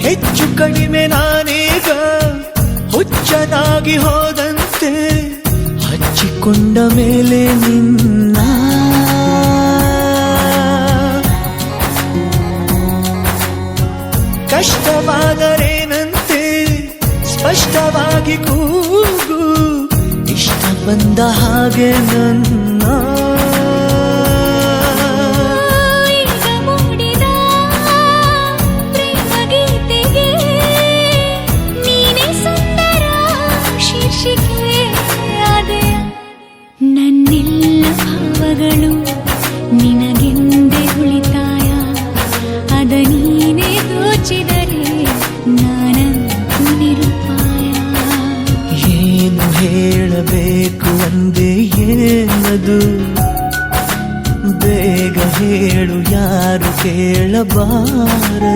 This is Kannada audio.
ಹೆಚ್ಚು ಕಡಿಮೆ ನಾನೀಗ ಹುಚ್ಚನಾಗಿ ಹೋದಂತೆ ಹಚ್ಚಿಕೊಂಡ ಮೇಲೆ ನಿನ್ನ ಕಷ್ಟವಾದರೇನಂತೆ ಸ್ಪಷ್ಟವಾಗಿ ಕೂಗು ಇಷ್ಟ ಬಂದ ಹಾಗೆ ನನ್ನ ನನ್ನೆಲ್ಲ ಭಾವಗಳು ನಿನಗೆಂದೇ ಉಳಿತಾಯ ಅದ ನೀನೇ ದೋಚಿದರೆ ನಾನಂತೂ ನಿರುಪಾಯ ಏನು ಹೇಳಬೇಕು ಅಂದೆ ಏನದು ಬೇಗ ಹೇಳು ಯಾರು ಕೇಳಬಾರದು